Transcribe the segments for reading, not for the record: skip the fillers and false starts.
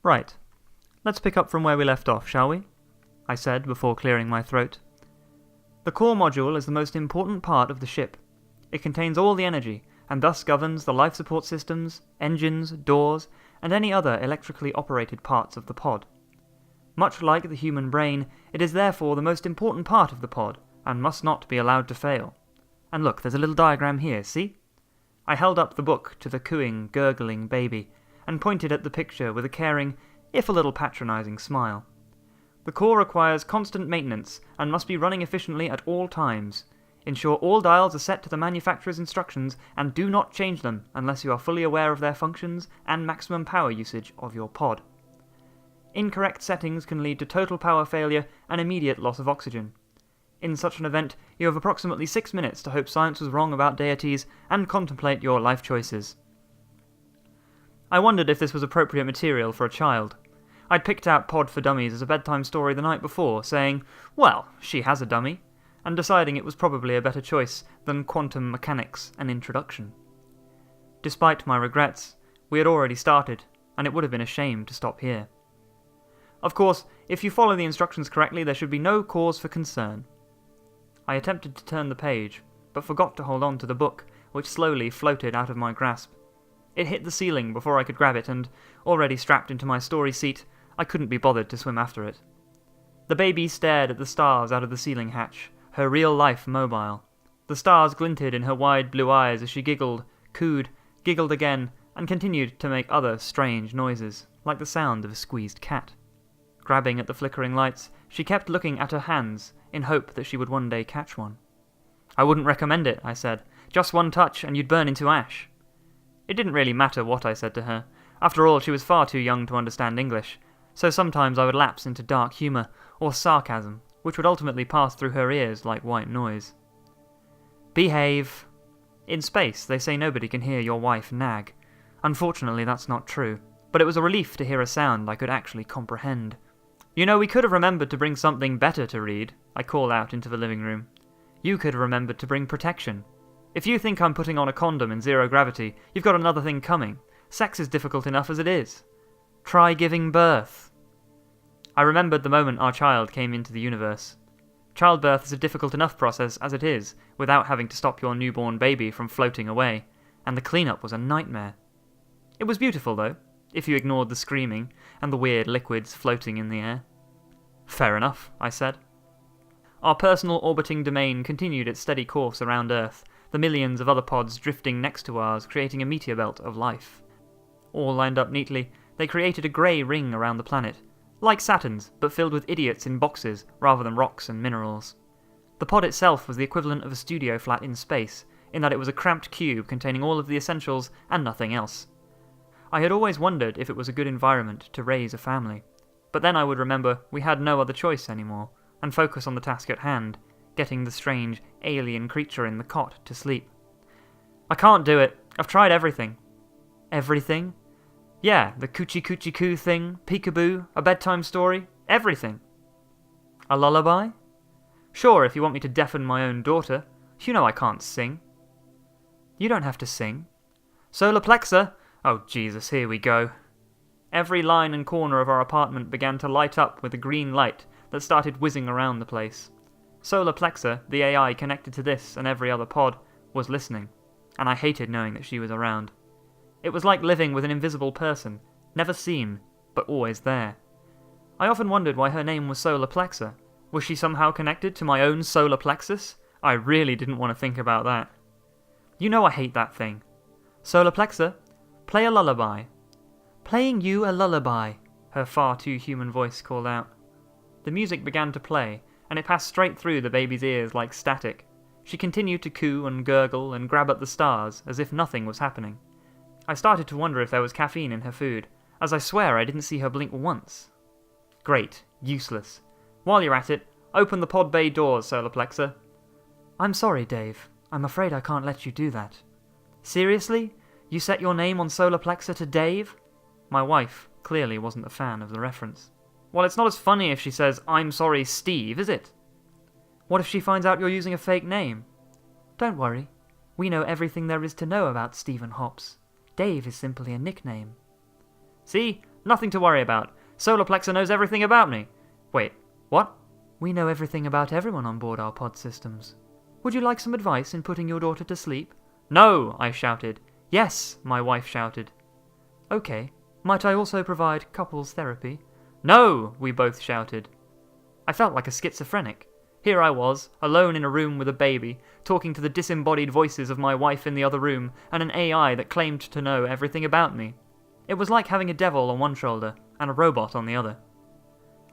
Right. Let's pick up from where we left off, shall we? I said before clearing my throat. The core module is the most important part of the ship. It contains all the energy, and thus governs the life support systems, engines, doors, and any other electrically operated parts of the pod. Much like the human brain, it is therefore the most important part of the pod, and must not be allowed to fail. And look, there's a little diagram here, see? I held up the book to the cooing, gurgling baby, and pointed at the picture with a caring, if a little patronising smile. The core requires constant maintenance, and must be running efficiently at all times. Ensure all dials are set to the manufacturer's instructions, and do not change them unless you are fully aware of their functions and maximum power usage of your pod. Incorrect settings can lead to total power failure and immediate loss of oxygen. In such an event, you have approximately 6 minutes to hope science was wrong about deities and contemplate your life choices. I wondered if this was appropriate material for a child. I'd picked out Pod for Dummies as a bedtime story the night before, saying, well, she has a dummy, and deciding it was probably a better choice than Quantum Mechanics: An Introduction. Despite my regrets, we had already started, and it would have been a shame to stop here. Of course, if you follow the instructions correctly, there should be no cause for concern. I attempted to turn the page, but forgot to hold on to the book, which slowly floated out of my grasp. It hit the ceiling before I could grab it, and, already strapped into my story seat, I couldn't be bothered to swim after it. The baby stared at the stars out of the ceiling hatch, her real life mobile. The stars glinted in her wide blue eyes as she giggled, cooed, giggled again, and continued to make other strange noises, like the sound of a squeezed cat. Grabbing at the flickering lights, she kept looking at her hands, in hope that she would one day catch one. I wouldn't recommend it, I said. Just one touch and you'd burn into ash. It didn't really matter what I said to her. After all, she was far too young to understand English, so sometimes I would lapse into dark humour, or sarcasm, which would ultimately pass through her ears like white noise. Behave. In space, they say nobody can hear your wife nag. Unfortunately, that's not true, but it was a relief to hear a sound I could actually comprehend. You know, we could have remembered to bring something better to read, I called out into the living room. You could have remembered to bring protection. If you think I'm putting on a condom in zero gravity, you've got another thing coming. Sex is difficult enough as it is. Try giving birth. I remembered the moment our child came into the universe. Childbirth is a difficult enough process as it is, without having to stop your newborn baby from floating away, and the cleanup was a nightmare. It was beautiful, though, if you ignored the screaming and the weird liquids floating in the air. Fair enough, I said. Our personal orbiting domain continued its steady course around Earth, the millions of other pods drifting next to ours, creating a meteor belt of life. All lined up neatly, they created a grey ring around the planet, like Saturn's, but filled with idiots in boxes rather than rocks and minerals. The pod itself was the equivalent of a studio flat in space, in that it was a cramped cube containing all of the essentials and nothing else. I had always wondered if it was a good environment to raise a family, but then I would remember we had no other choice anymore, and focus on the task at hand, getting the strange, alien creature in the cot to sleep. I can't do it. I've tried everything. Everything? Yeah, the coochie coochie coo thing, peekaboo, a bedtime story, everything. A lullaby? Sure, if you want me to deafen my own daughter. You know I can't sing. You don't have to sing. Solar plexus? Oh Jesus, here we go. Every line and corner of our apartment began to light up with a green light that started whizzing around the place. Solar plexus, the AI connected to this and every other pod, was listening, and I hated knowing that she was around. It was like living with an invisible person, never seen, but always there. I often wondered why her name was Solar Plexus. Was she somehow connected to my own solar plexus? I really didn't want to think about that. You know I hate that thing. Solar Plexus, play a lullaby. Playing you a lullaby, her far too human voice called out. The music began to play, and it passed straight through the baby's ears like static. She continued to coo and gurgle and grab at the stars as if nothing was happening. I started to wonder if there was caffeine in her food, as I swear I didn't see her blink once. Great. Useless. While you're at it, open the pod bay doors, Solar Plexus. I'm sorry, Dave. I'm afraid I can't let you do that. Seriously? You set your name on Solar Plexus to Dave? My wife clearly wasn't a fan of the reference. Well, it's not as funny if she says, I'm sorry, Steve, is it? What if she finds out you're using a fake name? Don't worry. We know everything there is to know about Stephen Hops. Dave is simply a nickname. See? Nothing to worry about. Solar Plexer knows everything about me. Wait, what? We know everything about everyone on board our pod systems. Would you like some advice in putting your daughter to sleep? No, I shouted. Yes, my wife shouted. Okay, might I also provide couples therapy? No, we both shouted. I felt like a schizophrenic. Here I was, alone in a room with a baby, talking to the disembodied voices of my wife in the other room, and an AI that claimed to know everything about me. It was like having a devil on one shoulder, and a robot on the other.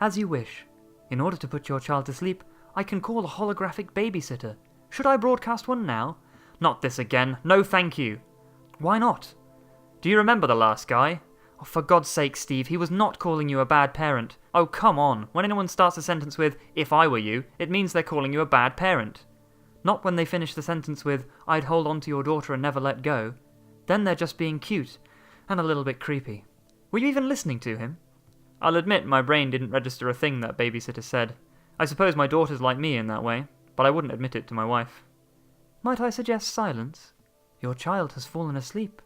As you wish. In order to put your child to sleep, I can call a holographic babysitter. Should I broadcast one now? Not this again. No thank you. Why not? Do you remember the last guy? Oh, for God's sake, Steve, he was not calling you a bad parent. Oh, come on. When anyone starts a sentence with, if I were you, it means they're calling you a bad parent. Not when they finish the sentence with, I'd hold on to your daughter and never let go. Then they're just being cute, and a little bit creepy. Were you even listening to him? I'll admit my brain didn't register a thing that babysitter said. I suppose my daughter's like me in that way, but I wouldn't admit it to my wife. Might I suggest silence? Your child has fallen asleep.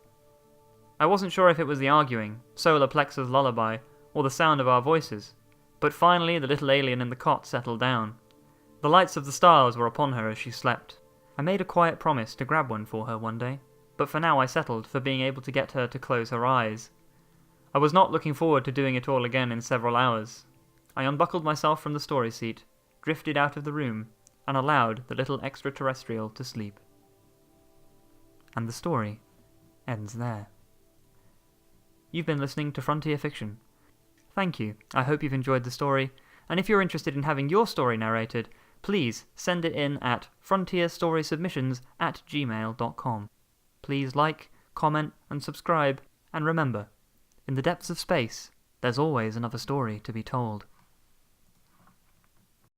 I wasn't sure if it was the arguing, Solar Plexer's lullaby, or the sound of our voices, but finally the little alien in the cot settled down. The lights of the stars were upon her as she slept. I made a quiet promise to grab one for her one day, but for now I settled for being able to get her to close her eyes. I was not looking forward to doing it all again in several hours. I unbuckled myself from the story seat, drifted out of the room, and allowed the little extraterrestrial to sleep. And the story ends there. You've been listening to Frontier Fiction. Thank you. I hope you've enjoyed the story, and if you're interested in having your story narrated, please send it in at frontierstorysubmissions@gmail.com. Please like, comment, and subscribe, and remember, in the depths of space, there's always another story to be told.